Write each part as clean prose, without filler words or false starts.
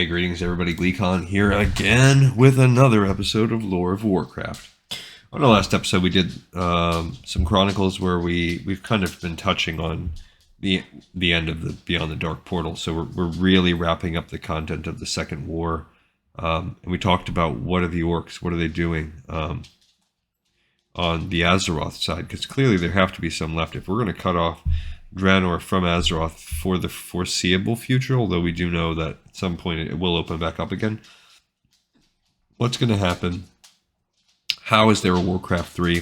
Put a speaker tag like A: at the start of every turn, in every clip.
A: Hey, greetings everybody, Gleekon here again with another episode of Lore of Warcraft. On the last episode we did some chronicles where we've kind of been touching on the end of the Beyond the Dark Portal, so we're really wrapping up the content of the Second War, and we talked about what are the orcs, what are they doing on the Azeroth side, because clearly there have to be some left. If we're going to cut off Draenor from Azeroth for the foreseeable future, although we do know that at some point it will open back up again, what's going to happen? How is there a Warcraft 3?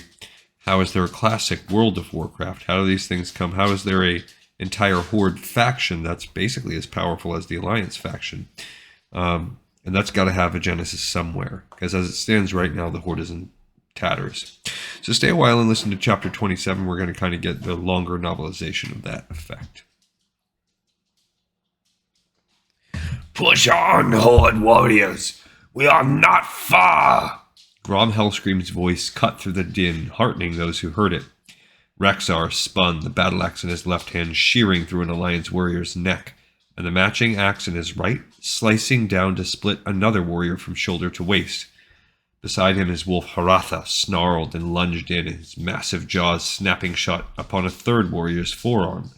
A: How is there a classic World of Warcraft? How do these things come? How is there a entire Horde faction that's basically as powerful as the Alliance faction? And that's got to have a genesis somewhere, because as it stands right now, the Horde is in tatters. So stay a while and listen to chapter 27. We're going to kind of get the longer novelization of that effect.
B: Push on, Horde warriors! We are not far!
A: Grom Hellscream's voice cut through the din, heartening those who heard it. Rexxar spun, the battle axe in his left hand shearing through an Alliance warrior's neck, and the matching axe in his right slicing down to split another warrior from shoulder to waist. Beside him, his wolf Haratha snarled and lunged in, his massive jaws snapping shut upon a third warrior's forearm.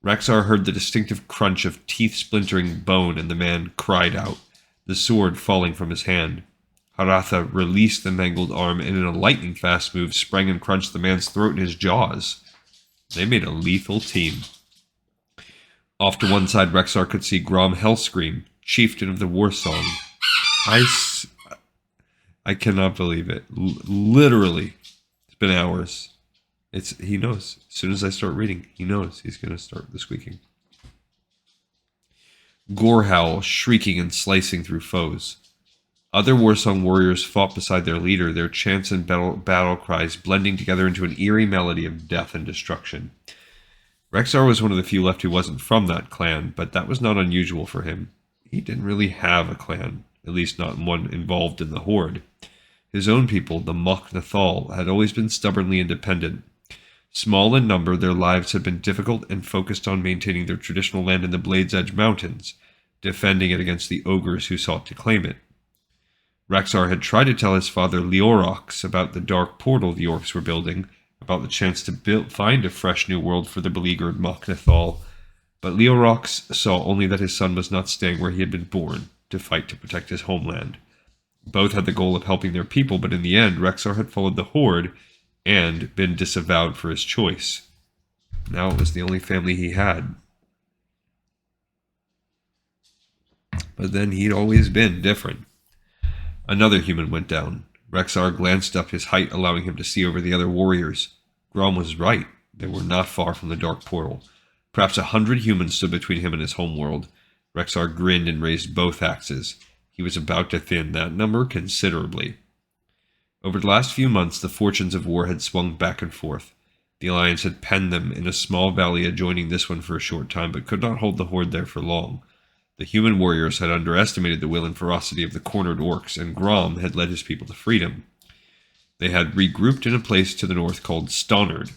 A: Rexxar heard the distinctive crunch of teeth-splintering bone, and the man cried out, the sword falling from his hand. Haratha released the mangled arm and in a lightning-fast move sprang and crunched the man's throat in his jaws. They made a lethal team. Off to one side, Rexxar could see Grom Hellscream, chieftain of the war song. I cannot believe it. Literally, it's been hours. He knows. As soon as I start reading, he knows he's going to start the squeaking. Gorehowl shrieking and slicing through foes. Other Warsong warriors fought beside their leader, their chants and battle cries blending together into an eerie melody of death and destruction. Rexxar was one of the few left who wasn't from that clan, but that was not unusual for him. He didn't really have a clan, at least not one involved in the Horde. His own people, the Mach Nathal, had always been stubbornly independent. Small in number, their lives had been difficult and focused on maintaining their traditional land in the Blade's Edge Mountains, defending it against the ogres who sought to claim it. Rexxar had tried to tell his father Leorox about the dark portal the orcs were building, about the chance to find a fresh new world for the beleaguered Mach Nathal, but Leorox saw only that his son was not staying where he had been born, to fight to protect his homeland. Both had the goal of helping their people, but in the end, Rexxar had followed the Horde and been disavowed for his choice. Now it was the only family he had. But then he'd always been different. Another human went down. Rexxar glanced up, his height allowing him to see over the other warriors. Grom was right. They were not far from the dark portal. Perhaps 100 humans stood between him and his homeworld. Rexxar grinned and raised both axes. He was about to thin that number considerably. Over the last few months, the fortunes of war had swung back and forth. The Alliance had penned them in a small valley adjoining this one for a short time, but could not hold the Horde there for long. The human warriors had underestimated the will and ferocity of the cornered orcs, and Grom had led his people to freedom. They had regrouped in a place to the north called Stonnard.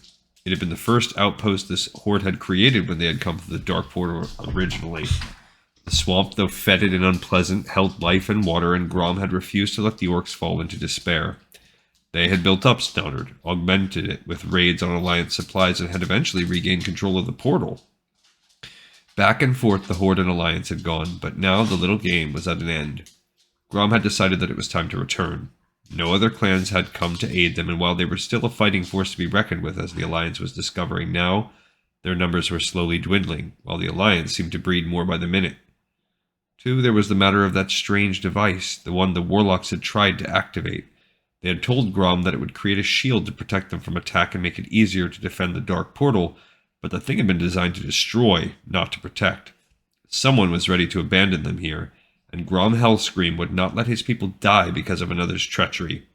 A: It had been the first outpost this Horde had created when they had come to the Dark Portal originally. The swamp, though fetid and unpleasant, held life and water, and Grom had refused to let the orcs fall into despair. They had built up Stonnard, augmented it with raids on Alliance supplies, and had eventually regained control of the portal. Back and forth the Horde and Alliance had gone, but now the little game was at an end. Grom had decided that it was time to return. No other clans had come to aid them, and while they were still a fighting force to be reckoned with, as the Alliance was discovering now, their numbers were slowly dwindling, while the Alliance seemed to breed more by the minute. Too, there was the matter of that strange device, the one the warlocks had tried to activate. They had told Grom that it would create a shield to protect them from attack and make it easier to defend the dark portal, but the thing had been designed to destroy, not to protect. Someone was ready to abandon them here, and Grom Hellscream would not let his people die because of another's treachery.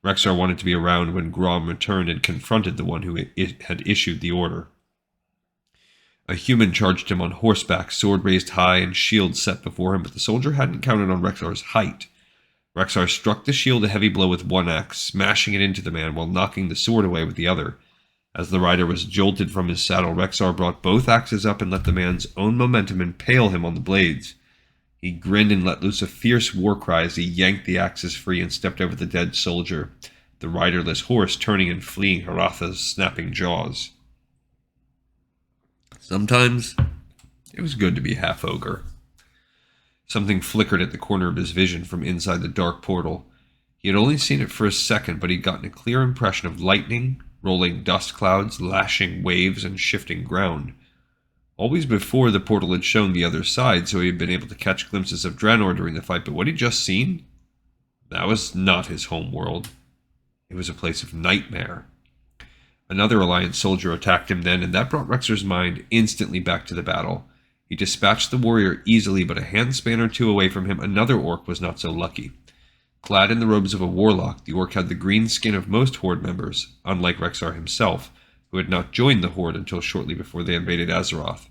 A: Rexxar wanted to be around when Grom returned and confronted the one who had issued the order. A human charged him on horseback, sword raised high and shield set before him, but the soldier hadn't counted on Rexxar's height. Rexxar struck the shield a heavy blow with one axe, smashing it into the man while knocking the sword away with the other. As the rider was jolted from his saddle, Rexxar brought both axes up and let the man's own momentum impale him on the blades. He grinned and let loose a fierce war cry as he yanked the axes free and stepped over the dead soldier, the riderless horse turning and fleeing Haratha's snapping jaws. Sometimes it was good to be half ogre. Something flickered at the corner of his vision from inside the dark portal. He had only seen it for a second, but he'd gotten a clear impression of lightning, rolling dust clouds, lashing waves, and shifting ground. Always before, the portal had shown the other side, so he had been able to catch glimpses of Draenor during the fight, but what he'd just seen? That was not his home world. It was a place of nightmare. Another Alliance soldier attacked him then, and that brought Rexar's mind instantly back to the battle. He dispatched the warrior easily, but a handspan or two away from him, another orc was not so lucky. Clad in the robes of a warlock, the orc had the green skin of most Horde members, unlike Rexar himself, who had not joined the Horde until shortly before they invaded Azeroth.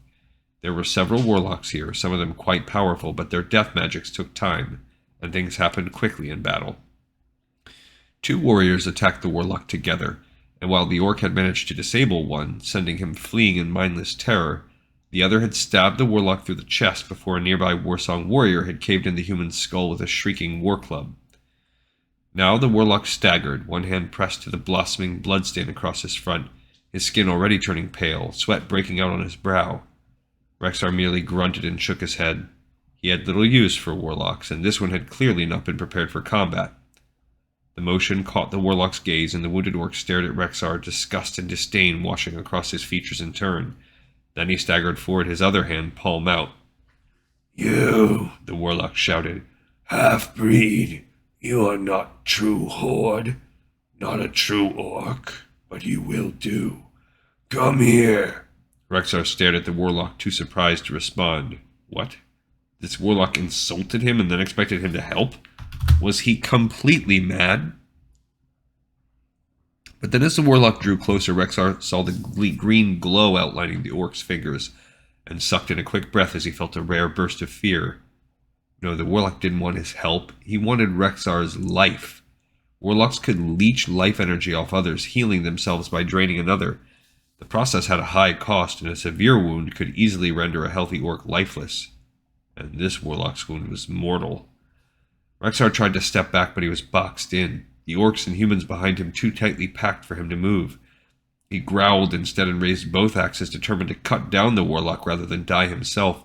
A: There were several warlocks here, some of them quite powerful, but their death magics took time, and things happened quickly in battle. Two warriors attacked the warlock together, and while the orc had managed to disable one, sending him fleeing in mindless terror, the other had stabbed the warlock through the chest before a nearby Warsong warrior had caved in the human's skull with a shrieking war club. Now the warlock staggered, one hand pressed to the blossoming bloodstain across his front, his skin already turning pale, sweat breaking out on his brow. Rexar merely grunted and shook his head. He had little use for warlocks, and this one had clearly not been prepared for combat. The motion caught the warlock's gaze, and the wounded orc stared at Rexar, disgust and disdain washing across his features in turn. Then he staggered forward, his other hand palm out.
B: You,
A: The warlock shouted.
B: half-breed, you are not true Horde, not a true orc, but you will do. Come here.
A: Rexar stared at the warlock, too surprised to respond. What? This warlock insulted him and then expected him to help? Was he completely mad? But then as the warlock drew closer, Rexar saw the green glow outlining the orc's fingers, and sucked in a quick breath as he felt a rare burst of fear. No, the warlock didn't want his help. He wanted Rexar's life. Warlocks could leech life energy off others, healing themselves by draining another. The process had a high cost, and a severe wound could easily render a healthy orc lifeless. And this warlock's wound was mortal. Rexar tried to step back, but he was boxed in, the orcs and humans behind him too tightly packed for him to move. He growled instead and raised both axes, determined to cut down the warlock rather than die himself.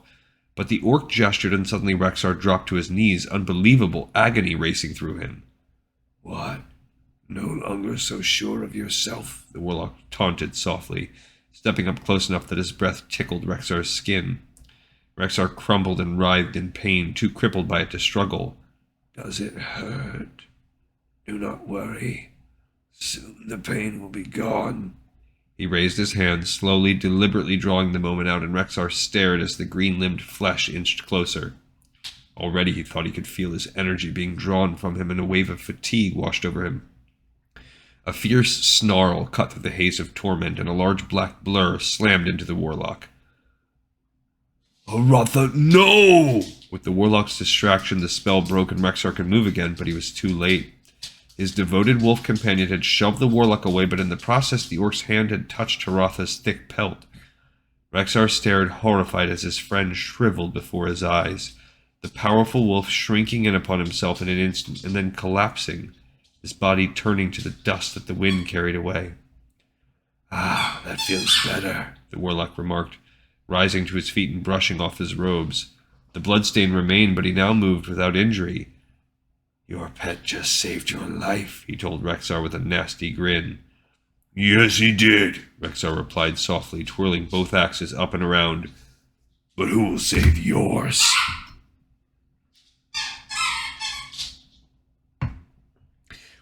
A: But the orc gestured, and suddenly Rexar dropped to his knees, unbelievable agony racing through him.
B: What? No longer so sure of yourself?
A: The warlock taunted softly, stepping up close enough that his breath tickled Rexar's skin. Rexar crumbled and writhed in pain, too crippled by it to struggle.
B: Does it hurt? Do not worry. Soon the pain will be gone.
A: He raised his hand, slowly, deliberately drawing the moment out, and Rexar stared as the green-limbed flesh inched closer. Already he thought he could feel his energy being drawn from him, and a wave of fatigue washed over him. A fierce snarl cut through the haze of torment, and a large black blur slammed into the warlock.
B: Haratha, no!
A: With the warlock's distraction, the spell broke and Rexar could move again, but he was too late. His devoted wolf companion had shoved the warlock away, but in the process the orc's hand had touched Haratha's thick pelt. Rexar stared horrified as his friend shriveled before his eyes, the powerful wolf shrinking in upon himself in an instant and then collapsing, his body turning to the dust that the wind carried away.
B: Ah, that feels better,
A: the warlock remarked, rising to his feet and brushing off his robes. The bloodstain remained, but he now moved without injury.
B: Your pet just saved your life,
A: he told Rexar with a nasty grin.
B: Yes, he did,
A: Rexar replied softly, twirling both axes up and around.
B: But who will save yours?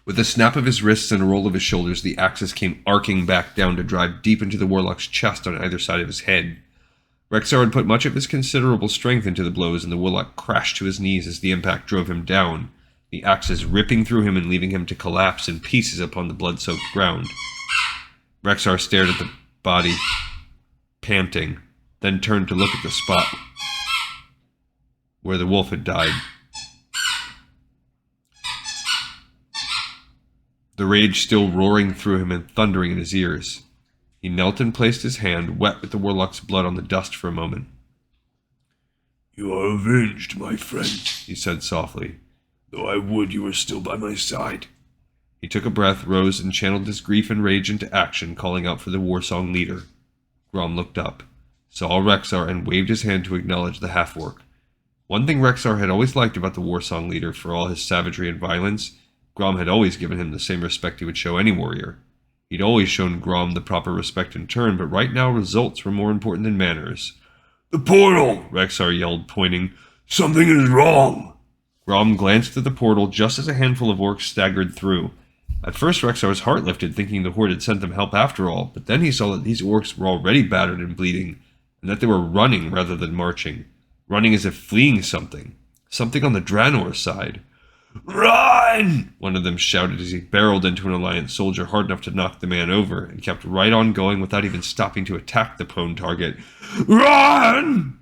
A: With a snap of his wrists and a roll of his shoulders, the axes came arcing back down to drive deep into the warlock's chest on either side of his head. Rexar had put much of his considerable strength into the blows, and the warlock crashed to his knees as the impact drove him down, the axes ripping through him and leaving him to collapse in pieces upon the blood-soaked ground. Rexar stared at the body, panting, then turned to look at the spot where the wolf had died. The rage still roaring through him and thundering in his ears. He knelt and placed his hand, wet with the warlock's blood, on the dust for a moment.
B: You are avenged, my friend,
A: he said softly.
B: though I would you were still by my side.
A: He took a breath, rose, and channeled his grief and rage into action, calling out for the warsong leader. Grom looked up, saw Rexar, and waved his hand to acknowledge the half-orc. One thing Rexar had always liked about the warsong leader, for all his savagery and violence, Grom had always given him the same respect he would show any warrior. He'd always shown Grom the proper respect in turn, but right now results were more important than manners.
B: The portal!
A: Rexar yelled, pointing.
B: Something is wrong!
A: Grom glanced at the portal just as a handful of orcs staggered through. At first, Rexar's heart lifted, thinking the Horde had sent them help after all, but then he saw that these orcs were already battered and bleeding, and that they were running rather than marching. Running as if fleeing something. Something on the Draenor side.
B: Run!
A: One of them shouted as he barreled into an Alliance soldier hard enough to knock the man over, and kept right on going without even stopping to attack the prone target.
B: Run!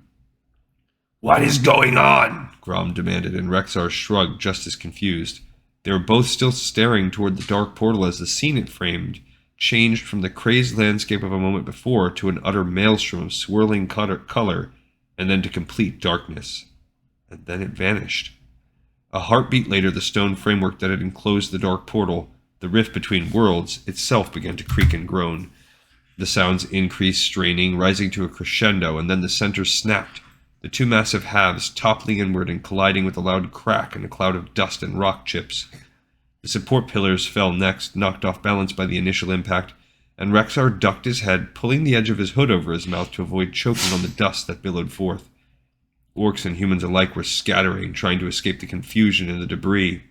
B: What is going on?
A: Grom demanded, and Rexar shrugged, just as confused. They were both still staring toward the dark portal as the scene it framed changed from the crazed landscape of a moment before to an utter maelstrom of swirling color, and then to complete darkness. And then it vanished. A heartbeat later, the stone framework that had enclosed the dark portal, the rift between worlds, itself began to creak and groan. The sounds increased, straining, rising to a crescendo, and then the center snapped, the two massive halves toppling inward and colliding with a loud crack and a cloud of dust and rock chips. The support pillars fell next, knocked off balance by the initial impact, and Rexar ducked his head, pulling the edge of his hood over his mouth to avoid choking on the dust that billowed forth. Orcs and humans alike were scattering, trying to escape the confusion and the debris.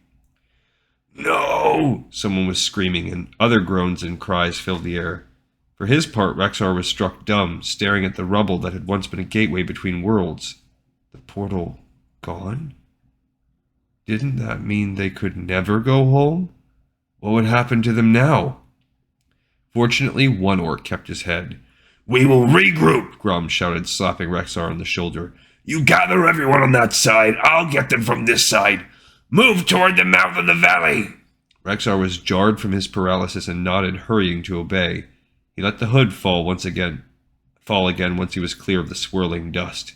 B: No!
A: Someone was screaming, and other groans and cries filled the air. For his part, Rexar was struck dumb, staring at the rubble that had once been a gateway between worlds. The portal gone? Didn't that mean they could never go home? What would happen to them now? Fortunately, one orc kept his head.
B: We will regroup,
A: Grom shouted, slapping Rexar on the shoulder.
B: You gather everyone on that side. I'll get them from this side. Move toward the mouth of the valley.
A: Rexar was jarred from his paralysis and nodded, hurrying to obey. He let the hood fall again once he was clear of the swirling dust.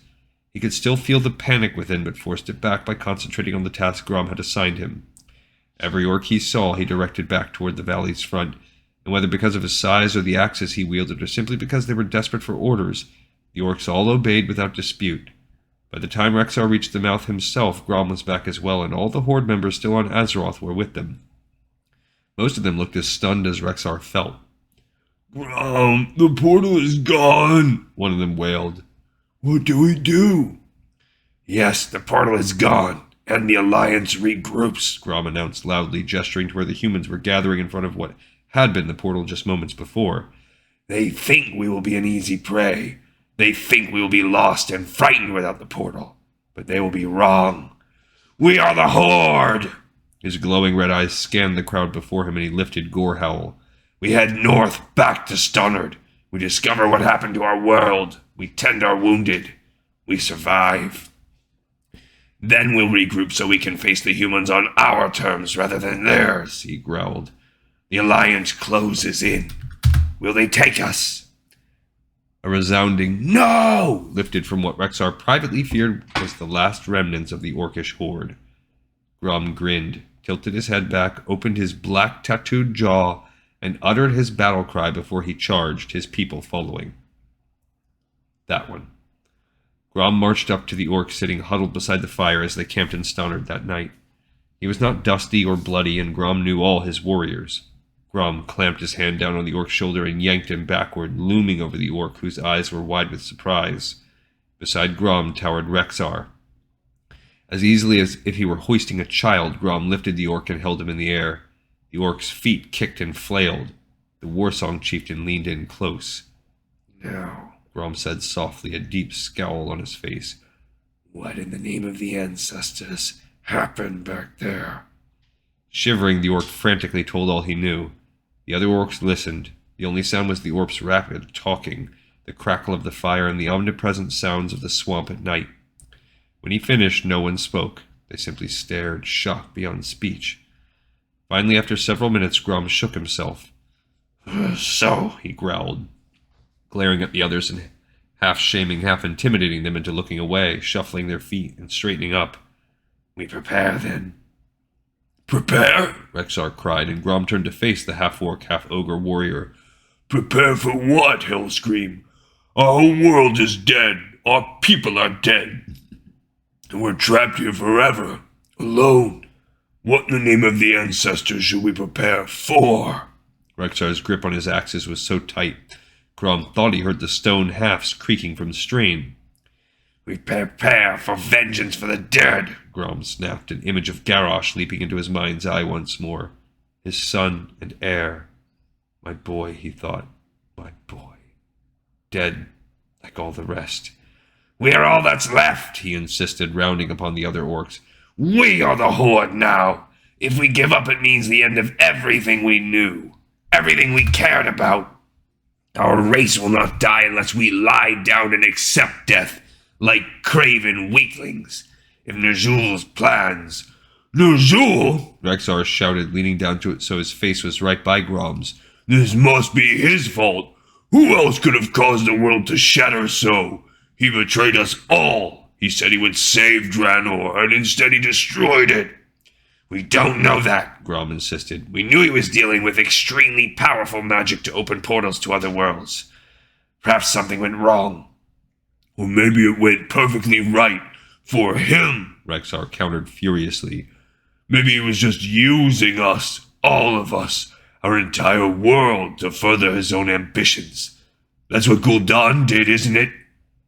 A: He could still feel the panic within, but forced it back by concentrating on the task Grom had assigned him. Every orc he saw, he directed back toward the valley's front, and whether because of his size or the axes he wielded, or simply because they were desperate for orders, the orcs all obeyed without dispute. By the time Rexar reached the mouth himself, Grom was back as well, and all the Horde members still on Azeroth were with them. Most of them looked as stunned as Rexar felt.
B: Grom, the portal is gone,
A: one of them wailed.
B: What do we do? Yes, the portal is gone, and the Alliance regroups,
A: Grom announced loudly, gesturing to where the humans were gathering in front of what had been the portal just moments before.
B: They think we will be an easy prey. They think we will be lost and frightened without the portal. But they will be wrong. We are the Horde!
A: His glowing red eyes scanned the crowd before him, and he lifted Gorehowl.
B: We head north, back to Stunnard. We discover what happened to our world. We tend our wounded. We survive. Then we'll regroup so we can face the humans on our terms rather than theirs, he growled. The Alliance closes in. Will they take us?
A: A resounding "No!" lifted from what Rexar privately feared was the last remnants of the orcish horde. Grom grinned, tilted his head back, opened his black tattooed jaw, and uttered his battle cry before he charged, his people following. That one. Grom marched up to the orc sitting huddled beside the fire as they camped in Stunnard that night. He was not dusty or bloody, and Grom knew all his warriors. Grom clamped his hand down on the orc's shoulder and yanked him backward, looming over the orc, whose eyes were wide with surprise. Beside Grom towered Rexar. As easily as if he were hoisting a child, Grom lifted the orc and held him in the air. The orc's feet kicked and flailed. The warsong chieftain leaned in close.
B: Now,
A: Grom said softly, a deep scowl on his face.
B: What in the name of the ancestors happened back there?
A: Shivering, the orc frantically told all he knew. The other orcs listened. The only sound was the orc's rapid talking, the crackle of the fire, and the omnipresent sounds of the swamp at night. When he finished, no one spoke. They simply stared, shocked beyond speech. Finally, after several minutes, Grom shook himself.
B: So,
A: he growled, glaring at the others and half shaming, half intimidating them into looking away, shuffling their feet and straightening up.
B: We prepare then. Prepare?
A: Rexar cried, and Grom turned to face the half-orc, half-ogre warrior.
B: Prepare for what, Hellscream? Our whole world is dead. Our people are dead. And we're trapped here forever. Alone. What in the name of the ancestors should we prepare for?
A: Rexar's grip on his axes was so tight, Grom thought he heard the stone halves creaking from strain.
B: We prepare for vengeance for the dead,
A: Grom snapped, an image of Garrosh leaping into his mind's eye once more. His son and heir. My boy, he thought. My boy. Dead, like all the rest.
B: We are all that's left,
A: He insisted, rounding upon the other orcs.
B: We are the Horde now. If we give up, it means the end of everything we knew. Everything we cared about. Our race will not die unless we lie down and accept death, like craven weaklings. If Ner'zhul's plans... Ner'zhul?
A: Rexar shouted, leaning down to it so his face was right by Grom's.
B: This must be his fault. Who else could have caused the world to shatter so? He betrayed us all. He said he would save Draenor, and instead he destroyed it. We don't know that,
A: Grom insisted.
B: We knew he was dealing with extremely powerful magic to open portals to other worlds. Perhaps something went wrong. Or maybe it went perfectly right for him,
A: Rexar countered furiously.
B: Maybe he was just using us, all of us, our entire world, to further his own ambitions. That's what Gul'dan did, isn't it?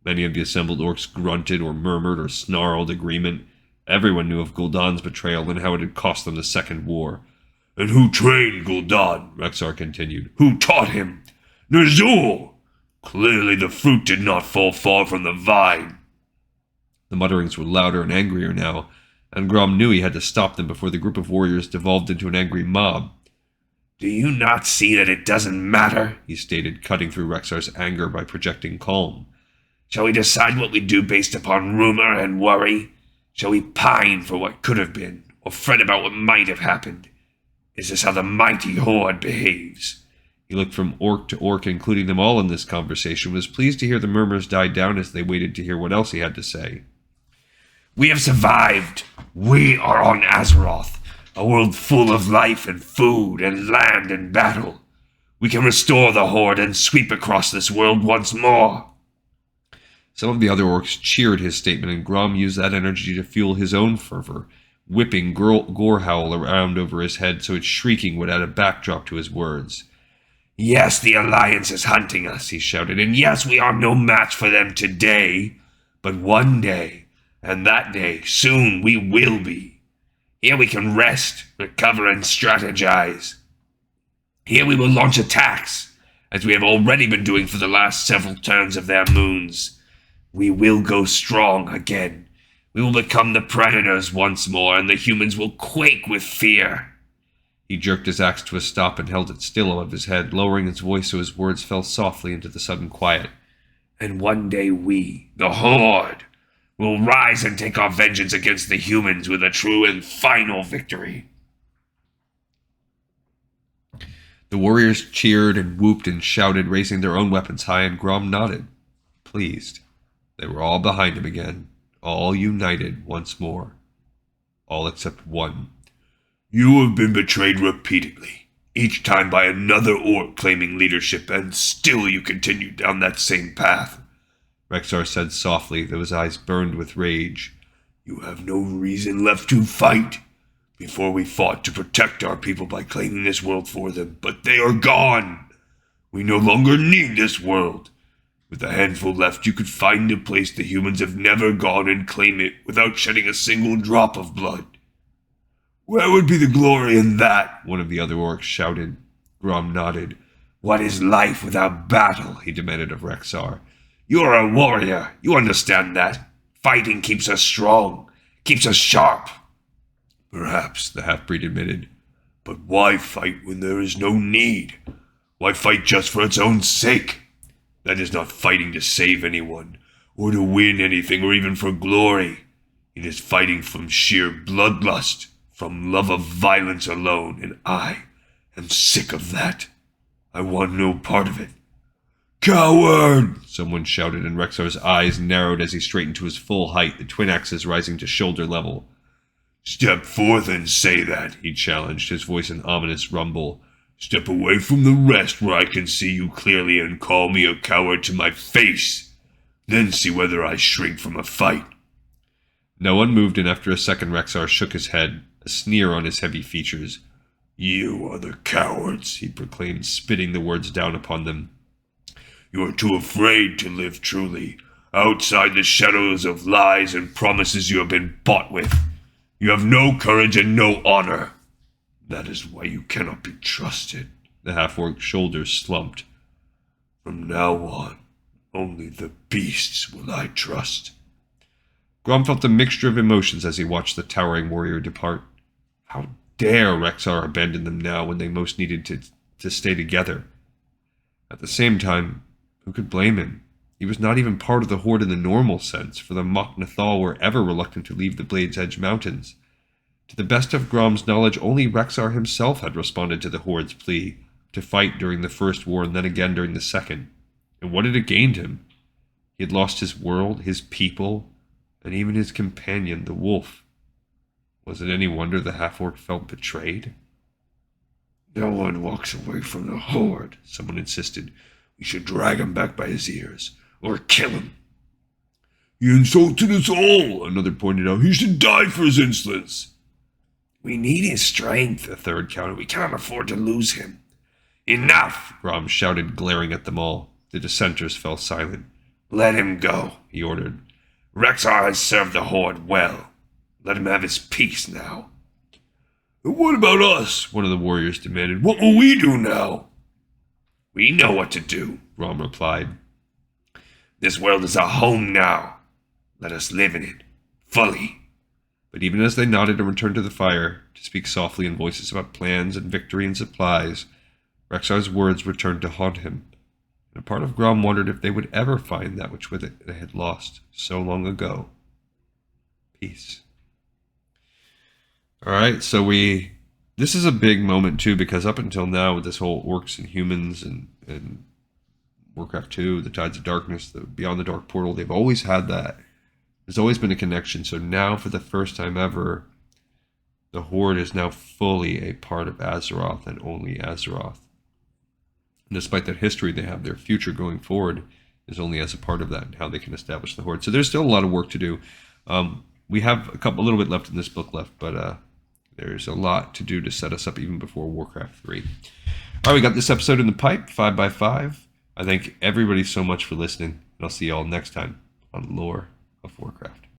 A: Many of the assembled orcs grunted or murmured or snarled agreement. Everyone knew of Gul'dan's betrayal and how it had cost them the Second War.
B: And who trained Gul'dan?
A: Rexar continued.
B: Who taught him? Ner'zhul! Clearly the fruit did not fall far from the vine.
A: The mutterings were louder and angrier now, and Grom knew he had to stop them before the group of warriors devolved into an angry mob.
B: Do you not see that it doesn't matter?
A: He stated, cutting through Rexar's anger by projecting calm.
B: Shall we decide what we do based upon rumor and worry? Shall we pine for what could have been, or fret about what might have happened? Is this how the mighty Horde behaves?
A: He looked from orc to orc, including them all in this conversation, was pleased to hear the murmurs die down as they waited to hear what else he had to say.
B: We have survived. We are on Azeroth, a world full of life and food and land and battle. We can restore the Horde and sweep across this world once more.
A: Some of the other orcs cheered his statement, and Grom used that energy to fuel his own fervor, whipping Gorehowl around over his head so its shrieking would add a backdrop to his words.
B: Yes, the Alliance is hunting us, he shouted, and yes, we are no match for them today. But one day, and that day, soon we will be. Here we can rest, recover, and strategize. Here we will launch attacks, as we have already been doing for the last several turns of their moons. We will go strong again. We will become the predators once more, and the humans will quake with fear. He jerked his axe to a stop and held it still above his head, lowering his voice so his words fell softly into the sudden quiet. And one day we, the Horde, will rise and take our vengeance against the humans with a true and final victory.
A: The warriors cheered and whooped and shouted, raising their own weapons high, and Grom nodded, pleased. They were all behind him again, all united once more. All except one. You have been betrayed repeatedly, each time by another orc claiming leadership, and still you continue down that same path, Rexar said softly, though his eyes burned with rage. You have no reason left to fight. Before we fought to protect our people by claiming this world for them, but they are gone. We no longer need this world. With a handful left, you could find a place the humans have never gone and claim it without shedding a single drop of blood. Where would be the glory in that? One of the other orcs shouted. Grom nodded. What is life without battle? He demanded of Rexar. You're a warrior. You understand that. Fighting keeps us strong, keeps us sharp. Perhaps, the half-breed admitted. But why fight when there is no need? Why fight just for its own sake? That is not fighting to save anyone, or to win anything, or even for glory. It is fighting from sheer bloodlust, from love of violence alone, and I am sick of that. I want no part of it.
B: Coward!
A: Someone shouted, and Rexar's eyes narrowed as he straightened to his full height, the twin axes rising to shoulder level.
B: Step forth and say that,
A: He challenged, his voice an ominous rumble.
B: Step away from the rest where I can see you clearly and call me a coward to my face. Then see whether I shrink from a fight.
A: No one moved, and after a second Rexar shook his head, a sneer on his heavy features.
B: You are the cowards,
A: he proclaimed, spitting the words down upon them.
B: You are too afraid to live truly, outside the shadows of lies and promises you have been bought with. You have no courage and no honor. That is why you cannot be trusted.
A: The half-orc's shoulders slumped.
B: From now on, only the beasts will I trust.
A: Grom felt a mixture of emotions as he watched the towering warrior depart. How dare Rexar abandon them now when they most needed to stay together? At the same time, who could blame him? He was not even part of the Horde in the normal sense, for the Mach Nathal were ever reluctant to leave the Blade's Edge Mountains. To the best of Grom's knowledge, only Rexar himself had responded to the Horde's plea to fight during the First War and then again during the Second. And what had it gained him? He had lost his world, his people, and even his companion, the wolf. Was it any wonder the half-orc felt betrayed?
B: No one walks away from the Horde, someone insisted. We should drag him back by his ears, or kill him. He insulted us all, another pointed out. He should die for his insolence. We need his strength, a third countered. We cannot afford to lose him. Enough!
A: Grom shouted, glaring at them all. The dissenters fell silent.
B: Let him go,
A: he ordered.
B: Rexar has served the Horde well. Let him have his peace now. And what about us? One of the warriors demanded. What will we do now? We know what to do,
A: Grom replied.
B: This world is our home now. Let us live in it, fully.
A: But even as they nodded and returned to the fire, to speak softly in voices about plans and victory and supplies, Rexar's words returned to haunt him, and a part of Grom wondered if they would ever find that which with it they had lost so long ago. Peace. Alright, so this is a big moment too, because up until now with this whole orcs and humans and Warcraft 2, the Tides of Darkness, the Beyond the Dark Portal, they've always had that. There's always been a connection. So now, for the first time ever, the Horde is now fully a part of Azeroth and only Azeroth. And despite that history they have, their future going forward is only as a part of that and how they can establish the Horde. So there's still a lot of work to do. We have a little bit left in this book left, but there's a lot to do to set us up even before Warcraft 3. All right, we got this episode in the pipe, 5x5. I thank everybody so much for listening, and I'll see you all next time on Lore of Warcraft.